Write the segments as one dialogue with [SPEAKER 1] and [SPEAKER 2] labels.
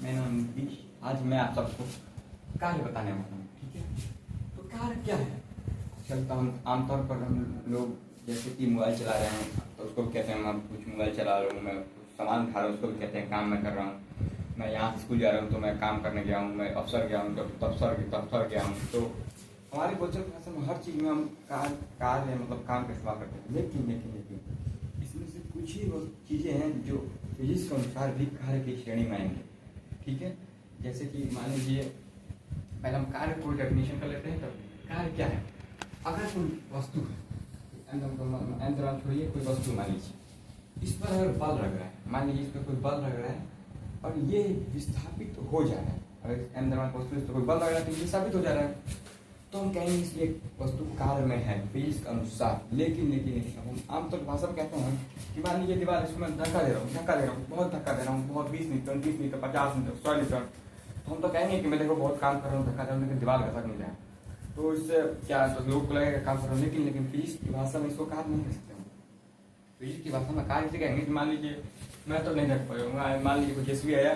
[SPEAKER 1] मेरा नाम नीतीश। आज मैं आप सबको कार्य बताने वाला हूँ। ठीक है, तो कार्य क्या है? चलता हम आमतौर पर हम लोग जैसे कि मोबाइल चला रहे हैं तो उसको भी कहते हैं मैं कुछ मोबाइल चला रहा हूँ, मैं कुछ सामान उठा रहा हूँ उसको भी कहते हैं काम मैं कर रहा हूँ। मैं यहाँ से स्कूल जा रहा हूँ तो मैं काम करने गया हूँ, मैं अफसर गया हूँ तो दफ्तर गया हूँ। तो हमारी बोलचाल भाषा में हर चीज़ में हम कार्य मतलब काम का इस्तेमाल करते हैं। लेकिन इसमें से कुछ ही वो चीज़ें हैं जो फिजिक्स के अनुसार भी कार्य की श्रेणी में आएंगे। ठीक है, जैसे कि मान लीजिए पहले हम कार्य को डेफिनेशन कर लेते हैं। तब कार्य क्या है? अगर कोई वस्तु है, छोड़िए, कोई वस्तु मान लीजिए इस पर अगर बल लग रहा है, मान लीजिए इस पर कोई बल लग रहा है और ये विस्थापित हो जा रहा है। अगर वस्तु इस पर कोई बल लग रहा है तो विस्थापित हो जा रहा है, तो हम कहेंगे इसलिए वस्तु कार्य में है फिजिक्स के अनुसार। लेकिन हम आमतौर पर भाषा में कहते हैं कि मान लीजिए दीवार इसको मैं धक्का दे रहा हूँ, बहुत धक्का दे रहा हूँ, बहुत 20 मीटर 30 मीटर 50 मीटर 100 मीटर, तो हम तो कहेंगे कि मैं देखो बहुत काम कर रहा हूँ, धक्का दे रहा हूँ, लेकिन दीवार घसक नहीं रहा है। तो इससे क्या तो लोग को लगेगा काम कर रहा हूँ, लेकिन फिजिक्स की भाषा में इसको कार्य नहीं कर सकते। फिजिक्स की भाषा में कार्य से कहेंगे। मान लीजिए मैं तो नहीं रख पाऊंगा, मान लीजिए कुछ जेसीबी आया,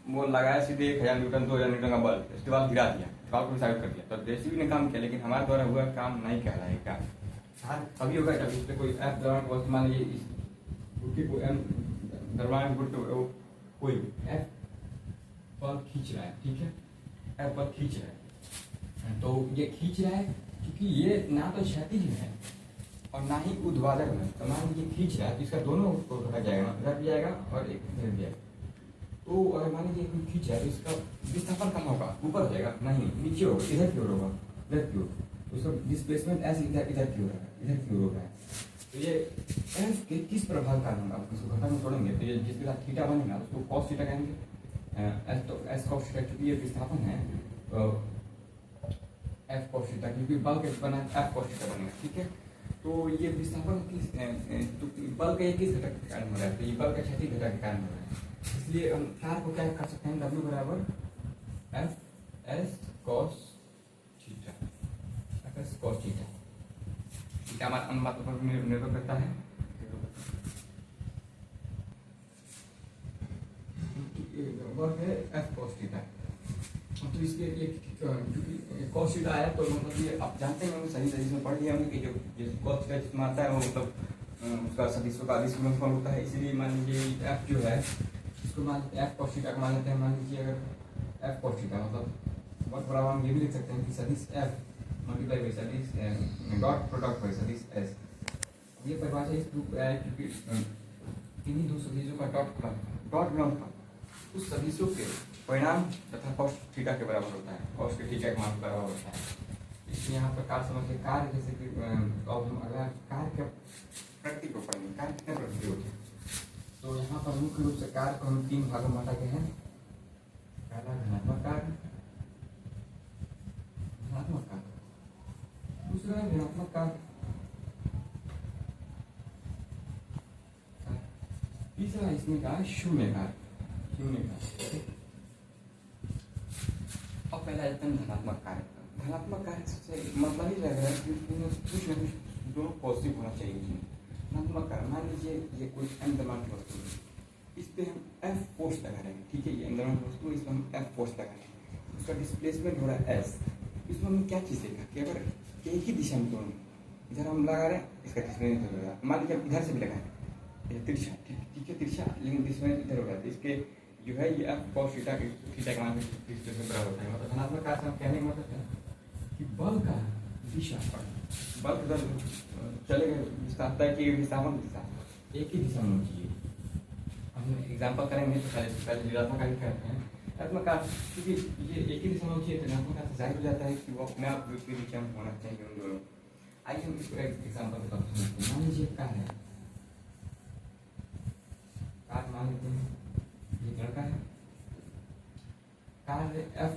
[SPEAKER 1] वो लगाया सीधे 1000 न्यूटन 2000 न्यूटन का बल, इसके बाद गिरा दिया, दीवार को साबित कर दिया, तो जेसीबी ने काम किया, लेकिन हमारे द्वारा हुआ काम नहीं कहलाएगा। तभी होगा जब इस पर कोई एफ द्रव्यमान वस्तु, मान लीजिए इस को एम द्रव्यमान कोई एफ बल खींच रहा है। ठीक है, एफ बल खींच रहा है, तो ये खींच रहा है क्योंकि ये ना तो क्षैतिज है और ना ही ऊर्ध्वाधर में। तो मान लीजिए खींच रहा है तो इसका दोनों को रखा जाएगा, इधर भी आएगा और एक इधर भी आएगा। तो अगर मान लीजिए कोई खींच रहा है तो इसका विस्थापन कम होगा, ऊपर हो जाएगा, नहीं नीचे होगा, इधर की ओर होगा, इधर की ओर। तो इसका डिस्प्लेसमेंट ऐसे इधर की ओर है, इधर की ओर हो रहा है। तो ये एफ के किस प्रभाव का होगा, इसको घटा में तोड़ेंगे तो ये जिसके साथ थीटा बनेगा उसको कॉस थीटा कहेंगे। एस कॉस थीटा, क्योंकि ये विस्थापन है तो एफ कॉस थीटा, क्योंकि बल के बना एफ कॉस थीटा बनेगा। ठीक है, तो ये विस्थापन किस तो बल का किस घटक के कारण हो रहा है? तो ये बल का क्षैतिज घटक के कारण हो रहा है। इसलिए हम कार्य को क्या कर सकते हैं? W बराबर F S cos theta, F S cos theta. Theta हमारे अनुपात पर निर्भर करता है। वर्ग है एफ कॉस थीटा, तो इसके क्योंकि कॉस थीटा आया तो मतलब ये आप जानते हैं, सही से पढ़ लिया हमने कि जो कॉस थीटा जिसमें आता है वो मतलब उसका सदिशों का अदिश गुणनफल होता है। इसीलिए मान लीजिए एफ जो है इसको मान एफ कॉस थीटा मान लेते हैं। मान लीजिए अगर एफ कॉस थीटा मतलब वर्ग बराबर हम ये भी लिख सकते हैं कि सदिश एफ मल्टीप्लाई बाई सदिश डॉट प्रोडक्ट बाई सदिश एस। ये परिभाषा इस रूप है क्योंकि इन्हीं दो सदिशों का डॉट गुणनफल उस सदिशों के परिणाम तथा कॉस थीटा के बराबर होता है, कॉस के थीटा के मान के बराबर होता है। इसलिए यहाँ पर कार्य समझते कार्य जैसे कि अगर कार्य के प्रकृति को पढ़ेंगे, कार्य कितने प्रकृति होते हैं, तो यहाँ पर मुख्य रूप से कार्य को हम 3 भागों में बांटा गया है। पहला धनात्मक कार्य, धनात्मक कार्य, दूसरा ऋणात्मक कार्य, तीसरा इसमें का शून्य कार्य। अब पहला आते हैं धनात्मक कार्य। धनात्मक कार्य से मतलब ही लग रहा है कि कुछ न कुछ दोनों पॉजिटिव होना चाहिए इसमें। धनात्मक कार्य मान लीजिए ये कोई एम द्रव्यमान वस्तु है, इस पे हम एफ फोर्स लगा रहे हैं। ठीक है, ये एम द्रव्यमान वस्तु है, इसमें हम एफ फोर्स लगा रहे हैं, उसका डिस्प्लेसमेंट हो रहा है एस। इसमें हमने क्या चीज़ देखा कि अगर एक ही दिशा में दोनों, इधर हम लगा रहे हैं, इसका डिस्प्लेसमेंट हो रहा है, मान लीजिए इधर से भी लगाए तिरछा, ठीक है तिरछा, लेकिन डिस्प्लेसमेंट इधर हो रहा है, इसके जो है ये एफ कॉस थीटा के मान डिस्प्लेसमेंट बराबर होता है। मतलब धनात्मक कार्य से हम कहने का मतलब है कि बल का दिशा पर बल उधर चलेगा, विस्थापन की विस्थापन दिशा एक ही दिशा में होनी चाहिए। हम एग्जाम्पल करेंगे तो पहले ऋणात्मक कार्य करते हैं। ऋणात्मक कार्य क्योंकि ये एक ही दिशा में होनी चाहिए, ऋणात्मक कार्य जाहिर हो जाता है कि वो अपने आप विपरीत दिशा में होना चाहिए उन दोनों। आइए हम इसको एक एग्जाम्पल बताते हैं। मान लीजिए कार्य है, कार्य मान लेते हैं ये लड़का है, कार्य एफ